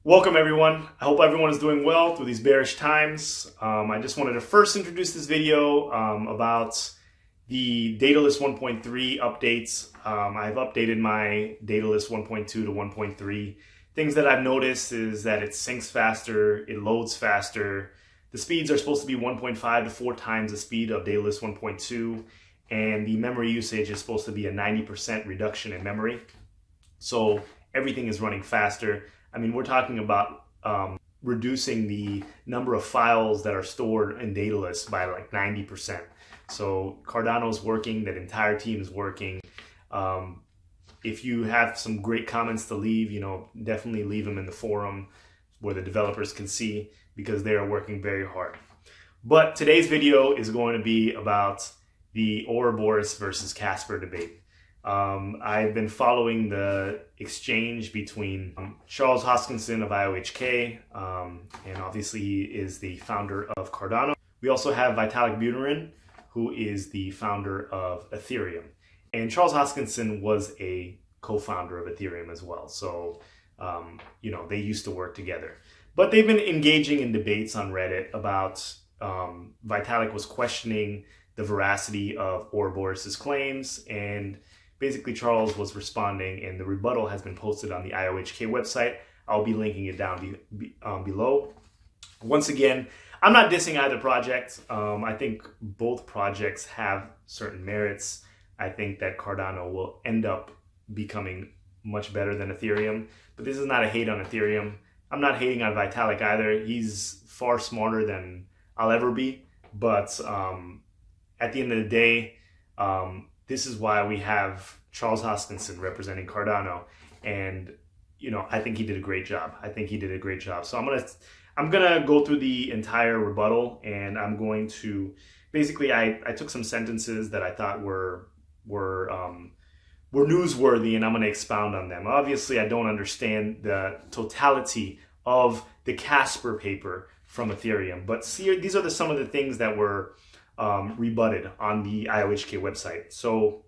Welcome everyone. I hope everyone is doing well through these bearish times. I just wanted to first introduce this video about the Datalist 1.3 updates. I've updated my Datalist 1.2 to 1.3. Things that I've noticed is that it syncs faster, it loads faster. The speeds are supposed to be 1.5 to 4 times the speed of Datalist 1.2, and the memory usage is supposed to be a 90% reduction in memory. So everything is running faster. I mean, we're talking about reducing the number of files that are stored in Datalist by like 90%. So Cardano is working, that entire team is working. If you have some great comments to leave, definitely leave them in the forum where the developers can see, because they are working very hard. But today's video is going to be about the Ouroboros versus Casper debate. I've been following the exchange between Charles Hoskinson of IOHK, and obviously he is the founder of Cardano. We also have Vitalik Buterin, who is the founder of Ethereum. And Charles Hoskinson was a co-founder of Ethereum as well. So, they used to work together. But they've been engaging in debates on Reddit about Vitalik was questioning the veracity of Ouroboros' claims, and basically Charles was responding, and the rebuttal has been posted on the IOHK website. I'll be linking it down below. Once again, I'm not dissing either project. I think both projects have certain merits. I think that Cardano will end up becoming much better than Ethereum, but this is not a hate on Ethereum. I'm not hating on Vitalik either. He's far smarter than I'll ever be, but at the end of the day, this is why we have Charles Hoskinson representing Cardano, and I think he did a great job. So I'm gonna go through the entire rebuttal, and I'm going to basically I took some sentences that I thought were newsworthy, and I'm going to expound on them. Obviously, I don't understand the totality of the Casper paper from Ethereum, but see, these are some of the things that were rebutted on the IOHK website. So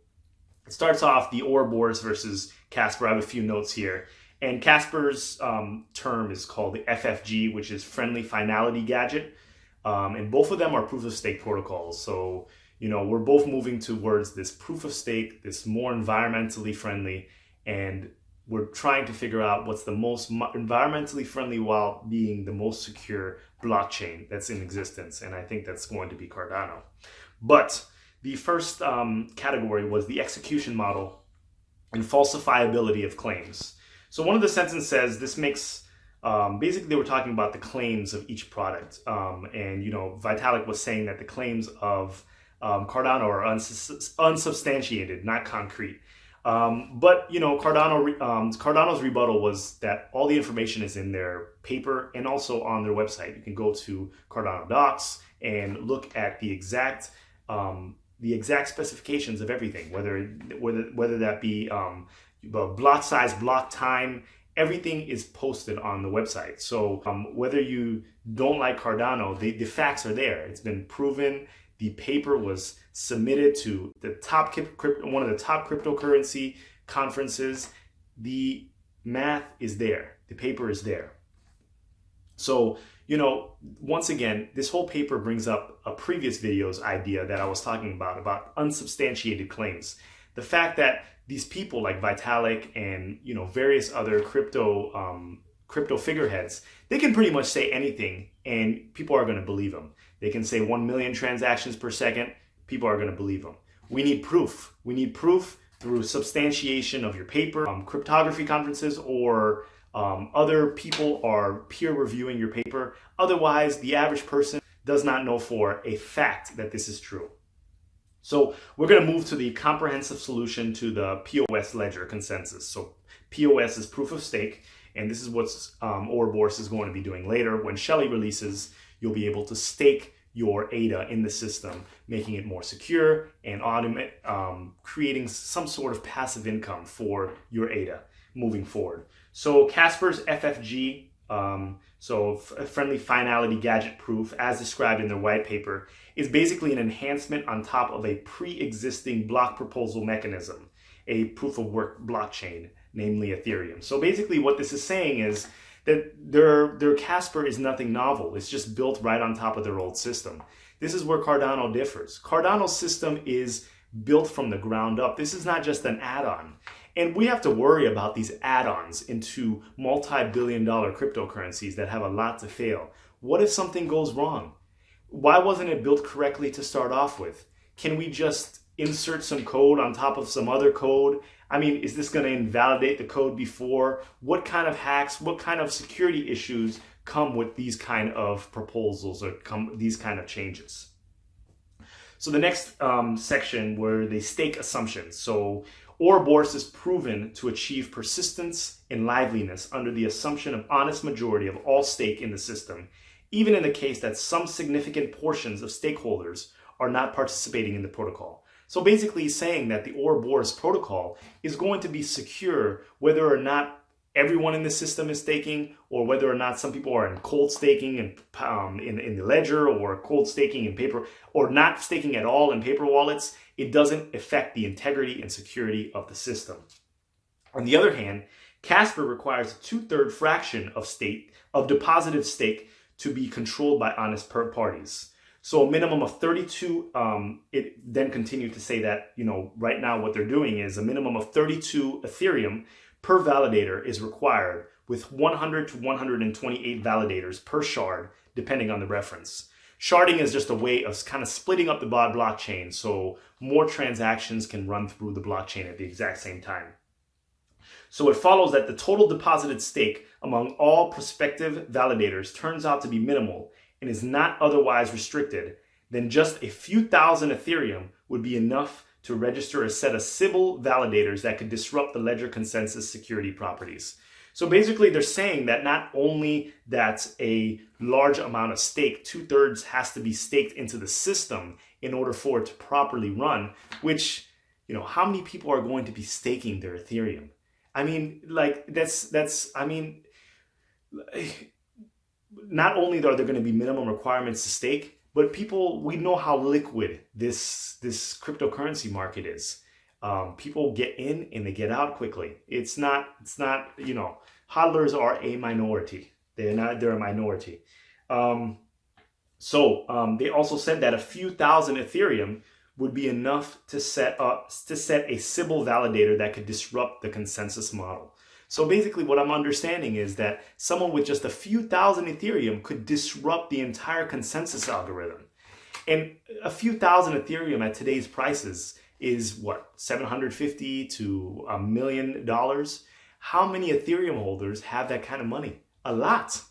it starts off the Ouroboros versus Casper. I have a few notes here. And Casper's term is called the FFG, which is Friendly Finality Gadget. And both of them are proof of stake protocols. So, we're both moving towards this proof of stake, this more environmentally friendly, and we're trying to figure out what's the most environmentally friendly while being the most secure blockchain that's in existence. And I think that's going to be Cardano. But the first category was the execution model and falsifiability of claims. So one of the sentences says this makes, basically they were talking about the claims of each product. And Vitalik was saying that the claims of Cardano are unsubstantiated, not concrete. But Cardano's rebuttal was that all the information is in their paper and also on their website. You can go to Cardano Docs and look at the exact specifications of everything, whether that be block size, block time. Everything is posted on the website. So whether you don't like Cardano, the facts are there. It's been proven. The paper was submitted to one of the top cryptocurrency conferences. The math is there. The paper is there. So, once again, this whole paper brings up a previous video's idea that I was talking about unsubstantiated claims. The fact that these people like Vitalik and, various other crypto figureheads, they can pretty much say anything and people are going to believe them. They can say 1 million transactions per second. People are going to believe them. We need proof. We need proof through substantiation of your paper, cryptography conferences, or other people are peer reviewing your paper. Otherwise, the average person does not know for a fact that this is true. So we're going to move to the comprehensive solution to the POS Ledger consensus. So POS is proof of stake, and this is what Ouroboros is going to be doing later. When Shelley releases, you'll be able to stake your ADA in the system, making it more secure and creating some sort of passive income for your ADA moving forward. So Casper's FFG, Friendly Finality Gadget Proof, as described in their white paper, is basically an enhancement on top of a pre-existing block proposal mechanism, a proof of work blockchain, namely Ethereum. So basically what this is saying is that their Casper is nothing novel. It's just built right on top of their old system. This is where Cardano differs. Cardano's system is built from the ground up. This is not just an add-on. And we have to worry about these add-ons into multi-billion-dollar cryptocurrencies that have a lot to fail. What if something goes wrong? Why wasn't it built correctly to start off with? Can we just insert some code on top of some other code? I mean, is this going to invalidate the code before? What kind of hacks, what kind of security issues come with these kind of proposals or these kind of changes? So the next section where they stake assumptions. So Ouroboros is proven to achieve persistence and liveliness under the assumption of honest majority of all stake in the system, even in the case that some significant portions of stakeholders are not participating in the protocol. So basically saying that the Ouroboros protocol is going to be secure whether or not everyone in the system is staking, or whether or not some people are in cold staking and in the ledger, or cold staking in paper, or not staking at all in paper wallets. It doesn't affect the integrity and security of the system. On the other hand, Casper requires a 2/3 fraction of deposited stake to be controlled by honest parties. So a minimum of 32, it then continued to say that, right now what they're doing is a minimum of 32 Ethereum per validator is required, with 100 to 128 validators per shard, depending on the reference. Sharding is just a way of kind of splitting up the blockchain so more transactions can run through the blockchain at the exact same time. So it follows that the total deposited stake among all prospective validators turns out to be minimal and is not otherwise restricted, then just a few thousand Ethereum would be enough to register a set of Sybil validators that could disrupt the ledger consensus security properties. So basically they're saying that not only that a large amount of stake, 2/3 has to be staked into the system in order for it to properly run, which, how many people are going to be staking their Ethereum? I mean, not only are there going to be minimum requirements to stake, but we know how liquid this cryptocurrency market is. People get in and they get out quickly. It's not, hodlers are a minority. They're a minority. They also said that a few thousand Ethereum would be enough to set a Sybil validator that could disrupt the consensus model. So basically what I'm understanding is that someone with just a few thousand Ethereum could disrupt the entire consensus algorithm. And a few thousand Ethereum at today's prices is what, $750 to $1 million? How many Ethereum holders have that kind of money? A lot.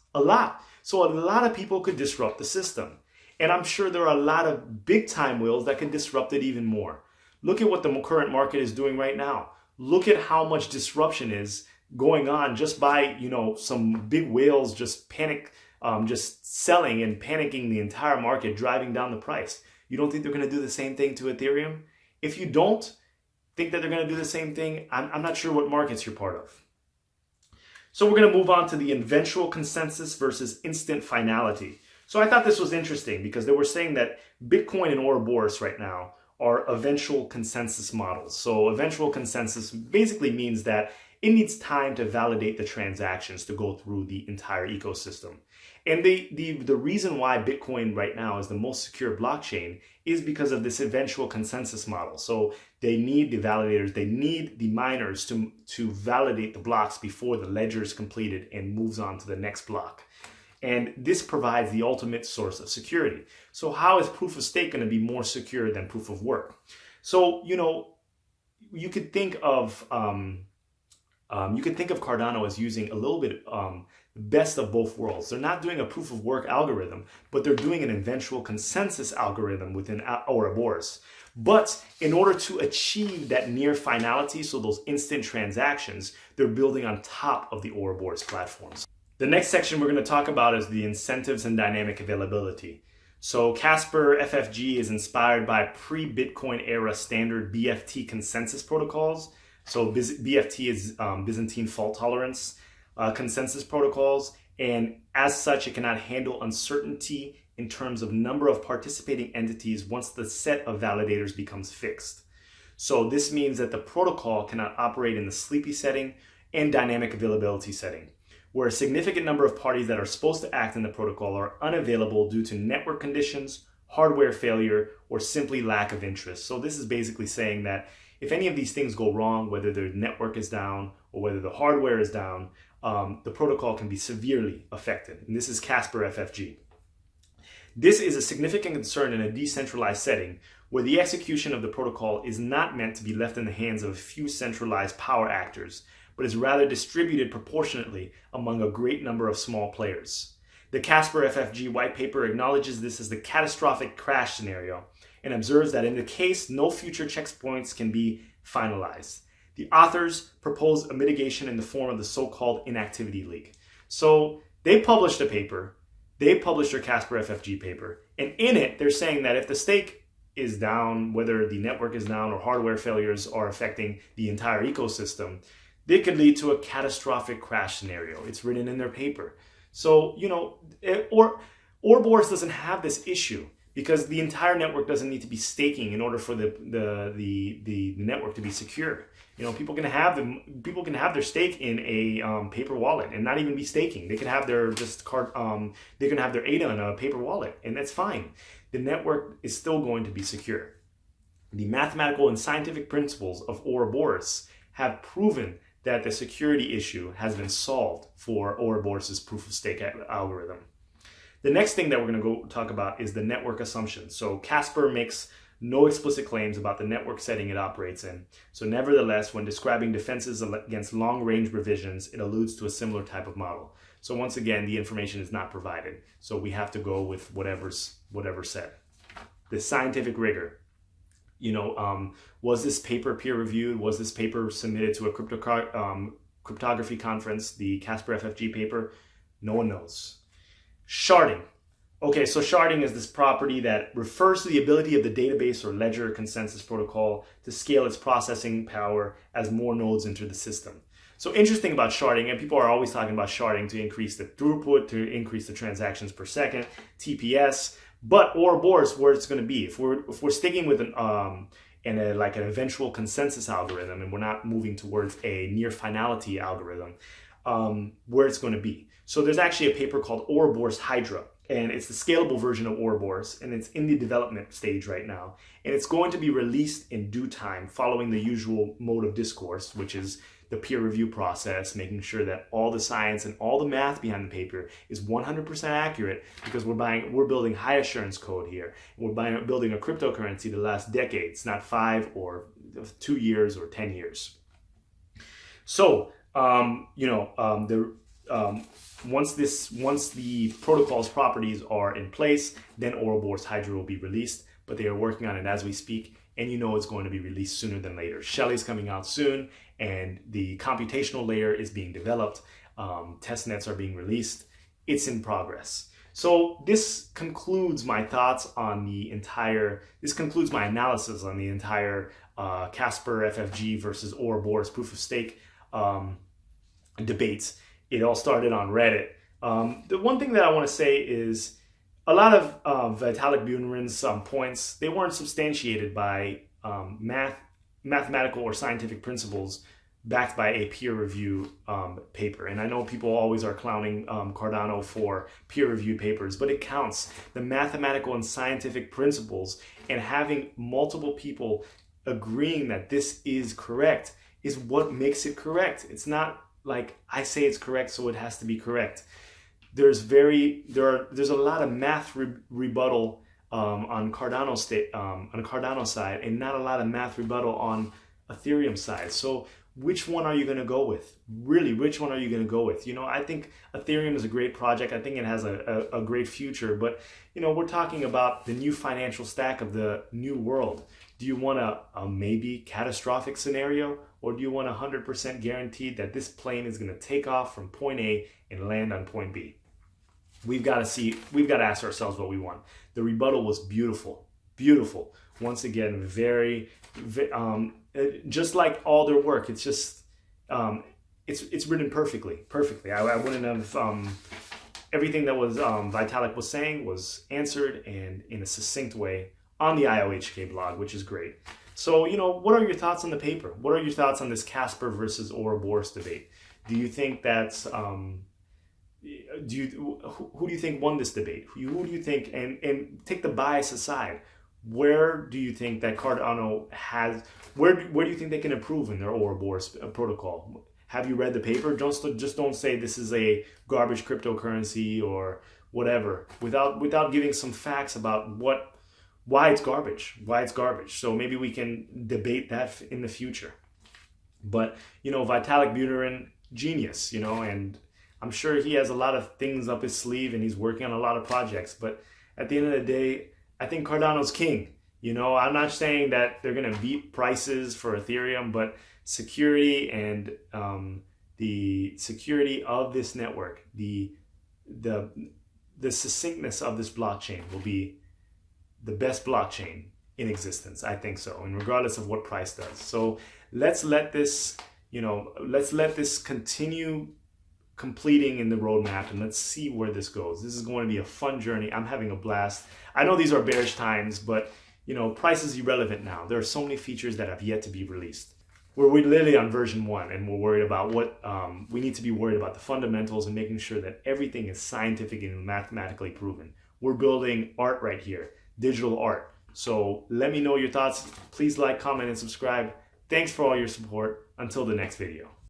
So a lot of people could disrupt the system. And I'm sure there are a lot of big time whales that can disrupt it even more. Look at what the current market is doing right now. Look at how much disruption is going on just by, some big whales just just selling and panicking the entire market, driving down the price. You don't think they're going to do the same thing to Ethereum? If you don't think that they're going to do the same thing, I'm not sure what markets you're part of. So we're going to move on to the eventual consensus versus instant finality. So I thought this was interesting because they were saying that Bitcoin and Ouroboros right now are eventual consensus models. So eventual consensus basically means that it needs time to validate the transactions to go through the entire ecosystem. And the reason why Bitcoin right now is the most secure blockchain is because of this eventual consensus model. So they need the validators, they need the miners to validate the blocks before the ledger is completed and moves on to the next block. And this provides the ultimate source of security. So how is proof of stake going to be more secure than proof of work? So, you could think of Cardano as using a little bit best of both worlds. They're not doing a proof of work algorithm, but they're doing an eventual consensus algorithm within Ouroboros. But in order to achieve that near finality, so those instant transactions, they're building on top of the Ouroboros platforms. The next section we're going to talk about is the incentives and dynamic availability. So Casper FFG is inspired by pre-Bitcoin era standard BFT consensus protocols. So BFT is Byzantine fault tolerance consensus protocols, and as such, it cannot handle uncertainty in terms of number of participating entities once the set of validators becomes fixed. So this means that the protocol cannot operate in the sleepy setting and dynamic availability setting. where a significant number of parties that are supposed to act in the protocol are unavailable due to network conditions, hardware failure, or simply lack of interest. So this is basically saying that if any of these things go wrong, whether the network is down or whether the hardware is down, the protocol can be severely affected. And this is Casper FFG. This is a significant concern in a decentralized setting where the execution of the protocol is not meant to be left in the hands of a few centralized power actors, but is rather distributed proportionately among a great number of small players. The Casper FFG white paper acknowledges this as the catastrophic crash scenario and observes that in the case no future checkpoints can be finalized. The authors propose a mitigation in the form of the so-called inactivity leak. So they published a paper, they published their Casper FFG paper, and in it they're saying that if the stake is down, whether the network is down or hardware failures are affecting the entire ecosystem, they could lead to a catastrophic crash scenario. It's written in their paper. So, Ouroboros doesn't have this issue because the entire network doesn't need to be staking in order for the network to be secure. People can have their stake in a paper wallet and not even be staking. They can have their they can have their ADA in a paper wallet, and that's fine. The network is still going to be secure. The mathematical and scientific principles of Ouroboros have proven that the security issue has been solved for Ouroboros' proof of stake algorithm. The next thing that we're going to go talk about is the network assumption. So Casper makes no explicit claims about the network setting it operates in. So nevertheless, when describing defenses against long-range revisions, it alludes to a similar type of model. So once again, the information is not provided. So we have to go with whatever's said. The scientific rigor. Was this paper peer-reviewed? Was this paper submitted to a cryptography conference, the Casper FFG paper? No one knows. Sharding. Okay, so sharding is this property that refers to the ability of the database or ledger consensus protocol to scale its processing power as more nodes enter the system. So interesting about sharding, and people are always talking about sharding to increase the throughput, to increase the transactions per second, TPS. But Ouroboros, where it's going to be, if we're sticking with an eventual consensus algorithm, and we're not moving towards a near finality algorithm, where it's going to be. So there's actually a paper called Ouroboros Hydra, and it's the scalable version of Ouroboros, and it's in the development stage right now, and it's going to be released in due time, following the usual mode of discourse, which is the peer review process, making sure that all the science and all the math behind the paper is 100% accurate, because we're building high assurance code here. We're building a cryptocurrency that lasts decades, not 5 or 2 years or 10 years. So, once the protocol's properties are in place, then Ouroboros Hydra will be released, but they are working on it as we speak, and it's going to be released sooner than later. Shelley's coming out soon, and the computational layer is being developed. Testnets are being released. It's in progress. So this concludes my thoughts on this concludes my analysis on the entire Casper FFG versus Ouroboros proof of stake debates. It all started on Reddit. The one thing that I want to say is a lot of Vitalik Buterin's points, they weren't substantiated by mathematical or scientific principles backed by a peer review paper. And I know people always are clowning Cardano for peer-reviewed papers, but it counts. The mathematical and scientific principles and having multiple people agreeing that this is correct is what makes it correct. It's not like I say it's correct, so it has to be correct. There's a lot of math rebuttal on Cardano side, and not a lot of math rebuttal on Ethereum side. So which one are you going to go with? Really, which one are you going to go with? I think Ethereum is a great project. I think it has a great future, but we're talking about the new financial stack of the new world. Do you want a maybe catastrophic scenario, or do you want 100% guaranteed that this plane is going to take off from point A and land on point B? We've got to ask ourselves what we want. The rebuttal was beautiful. Once again, very just like all their work, it's just it's written perfectly. I wouldn't have everything that was Vitalik was saying was answered and in a succinct way on the IOHK blog, which is great. So, what are your thoughts on the paper? What are your thoughts on this Casper versus Ouroboros debate? Do you think that's who do you think won this debate? Who do you think, and take the bias aside, where do you think that Cardano has, where do you think they can improve in their Ouroboros protocol? Have you read the paper? Just don't say this is a garbage cryptocurrency or whatever without giving some facts about why it's garbage. So maybe we can debate that in the future. But Vitalik Buterin, genius, and I'm sure he has a lot of things up his sleeve and he's working on a lot of projects. But at the end of the day, I think Cardano's king. I'm not saying that they're going to beat prices for Ethereum, but security and the security of this network, the succinctness of this blockchain will be the best blockchain in existence. I think so, and regardless of what price does. So let's let this continue completing in the roadmap, and let's see where this goes. This is going to be a fun journey. I'm having a blast. I know these are bearish times, but price is irrelevant now. There are so many features that have yet to be released. We're literally on version 1, and we're worried about what we need to be worried about the fundamentals and making sure that everything is scientific and mathematically proven. We're building art right here, digital art. So let me know your thoughts. Please like, comment, and subscribe. Thanks for all your support. Until the next video.